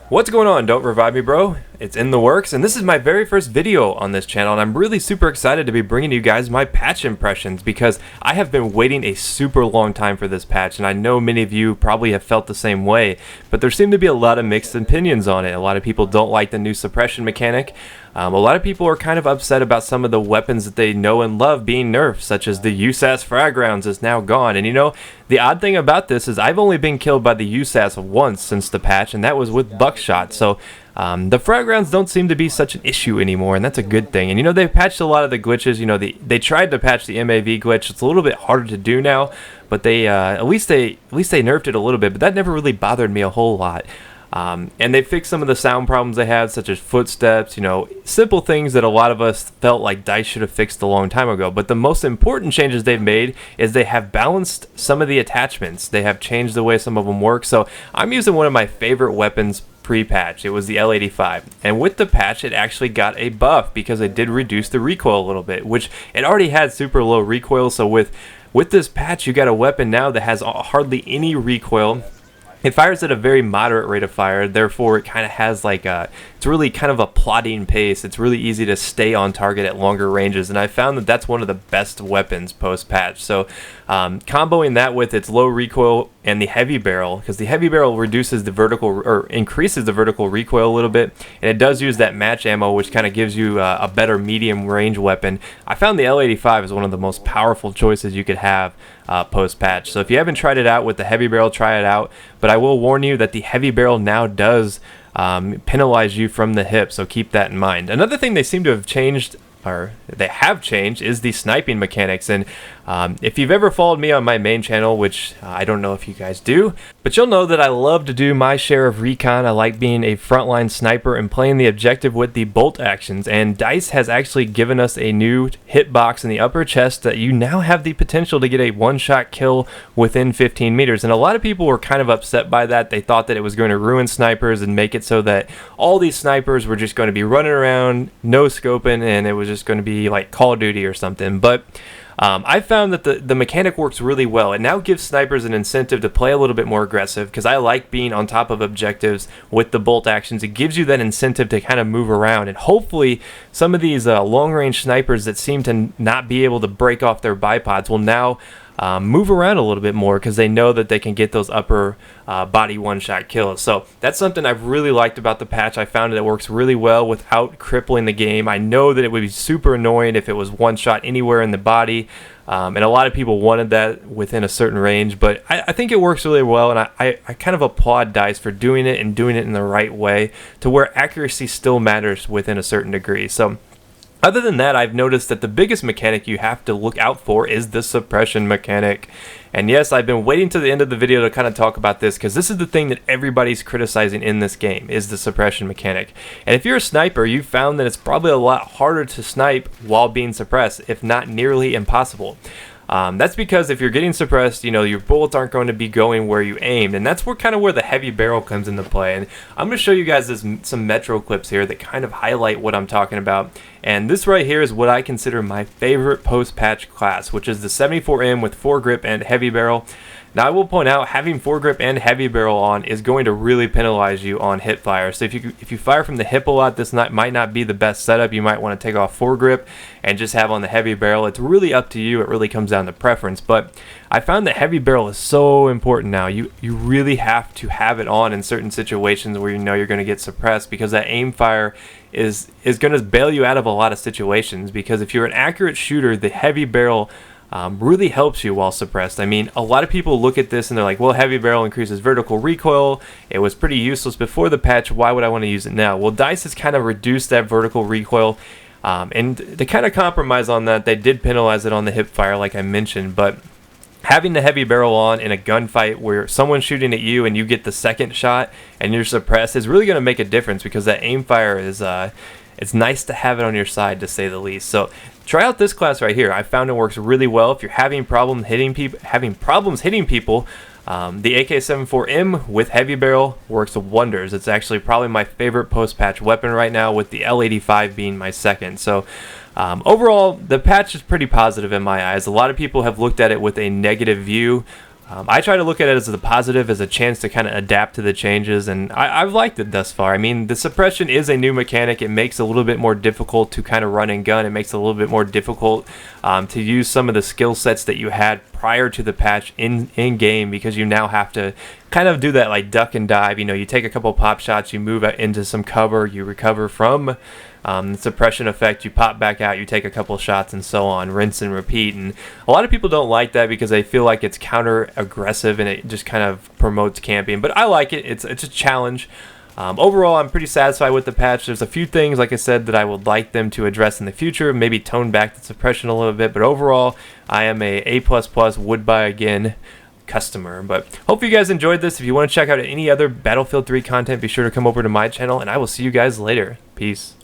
What's going on? Don't revive me, bro. It's in the works, and this is my very first video on this channel, and I'm really super excited to be bringing you guys my patch impressions because I have been waiting a super long time for this patch, and I know many of you probably have felt the same way, but there seem to be a lot of mixed opinions on it. A lot of people don't like the new suppression mechanic. A lot of people are kind of upset about some of the weapons that they know and love being nerfed, such as the USAS frag rounds is now gone. And you know, the odd thing about this is I've only been killed by the USAS once since the patch, and that was with buckshot. So the frag rounds don't seem to be such an issue anymore, and that's a good thing. And you know, they've patched a lot of the glitches. You know, they tried to patch the MAV glitch. It's a little bit harder to do now, but they at least they nerfed it a little bit. But that never really bothered me a whole lot. And they fixed some of the sound problems they had, such as footsteps, you know, simple things that a lot of us felt like DICE should have fixed a long time ago. But the most important changes they've made is they have balanced some of the attachments. They have changed the way some of them work. So I'm using one of my favorite weapons pre-patch. It was the L85, and with the patch it actually got a buff because it did reduce the recoil a little bit, which it already had super low recoil. So with this patch you got a weapon now that has hardly any recoil. It fires at a very moderate rate of fire, therefore it kind of has like it's really kind of a plodding pace. It's really easy to stay on target at longer ranges, and I found that that's one of the best weapons post-patch. So comboing that with its low recoil and the heavy barrel, because the heavy barrel reduces the vertical or increases the vertical recoil a little bit, and it does use that match ammo, which kind of gives you a better medium range weapon. I found the L85 is one of the most powerful choices you could have post-patch. So if you haven't tried it out with the heavy barrel, try it out. But I will warn you that the heavy barrel now does penalize you from the hip, so keep that in mind. Another thing they seem to have changed, or they have changed, is the sniping mechanics. And if you've ever followed me on my main channel, which I don't know if you guys do, but you'll know that I love to do my share of recon. I like being a frontline sniper and playing the objective with the bolt actions, and DICE has actually given us a new hitbox in the upper chest that you now have the potential to get a one-shot kill within 15 meters. And a lot of people were kind of upset by that. They thought that it was going to ruin snipers and make it so that all these snipers were just going to be running around no scoping, and it was just going to be like Call of Duty or something. But I found that the mechanic works really well. It now gives snipers an incentive to play a little bit more aggressive, because I like being on top of objectives with the bolt actions. It gives you that incentive to kind of move around, and hopefully some of these long-range snipers that seem to not be able to break off their bipods will now move around a little bit more, because they know that they can get those upper body one-shot kills. So that's something I've really liked about the patch. I found that it works really well without crippling the game. I know that it would be super annoying if it was one shot anywhere in the body, and a lot of people wanted that within a certain range, but I think it works really well, and I kind of applaud DICE for doing it and doing it in the right way to where accuracy still matters within a certain degree. So other than that, I've noticed that the biggest mechanic you have to look out for is the suppression mechanic. And yes, I've been waiting to the end of the video to kind of talk about this, because this is the thing that everybody's criticizing in this game, is the suppression mechanic. And if you're a sniper, you've found that it's probably a lot harder to snipe while being suppressed, if not nearly impossible. That's because if you're getting suppressed, you know, your bullets aren't going to be going where you aimed, and that's where the heavy barrel comes into play. And I'm going to show you guys some Metro clips here that kind of highlight what I'm talking about. And this right here is what I consider my favorite post-patch class, which is the 74M with foregrip and heavy barrel. Now I will point out, having foregrip and heavy barrel on is going to really penalize you on hip fire. So if you fire from the hip a lot, this might not be the best setup. You might want to take off foregrip and just have on the heavy barrel. It's really up to you. It really comes down to preference. But I found that heavy barrel is so important now. You really have to have it on in certain situations where you know you're going to get suppressed, because that aim fire is going to bail you out of a lot of situations. Because if you're an accurate shooter, the heavy barrel really helps you while suppressed. I mean, a lot of people look at this and they're like, well, heavy barrel increases vertical recoil. It was pretty useless before the patch. Why would I want to use it now? Well, DICE has kind of reduced that vertical recoil, and they kind of compromise on that. They did penalize it on the hip fire, like I mentioned, but having the heavy barrel on in a gunfight where someone's shooting at you and you get the second shot and you're suppressed is really going to make a difference, because that aim fire is it's nice to have it on your side, to say the least. So try out this class right here. I found it works really well if you're having problems hitting people. The AK-74M with heavy barrel works wonders. It's actually probably my favorite post-patch weapon right now, with the L85 being my second. So overall, the patch is pretty positive in my eyes. A lot of people have looked at it with a negative view. I try to look at it as a positive, as a chance to kind of adapt to the changes, and I've liked it thus far. I mean, the suppression is a new mechanic. It makes it a little bit more difficult to kind of run and gun. It makes it a little bit more difficult to use some of the skill sets that you had prior to the patch in game, because you now have to kind of do that like duck and dive. You know, you take a couple pop shots, you move out into some cover, you recover from the suppression effect, you pop back out, you take a couple shots, and so on, rinse and repeat. And a lot of people don't like that because they feel like it's counter aggressive and it just kind of promotes camping, but I like it. It's a challenge. Overall, I'm pretty satisfied with the patch. There's a few things, like I said, that I would like them to address in the future, maybe tone back the suppression a little bit, but overall, I am a would buy again customer. But hope you guys enjoyed this. If you want to check out any other Battlefield 3 content, be sure to come over to my channel, and I will see you guys later. Peace.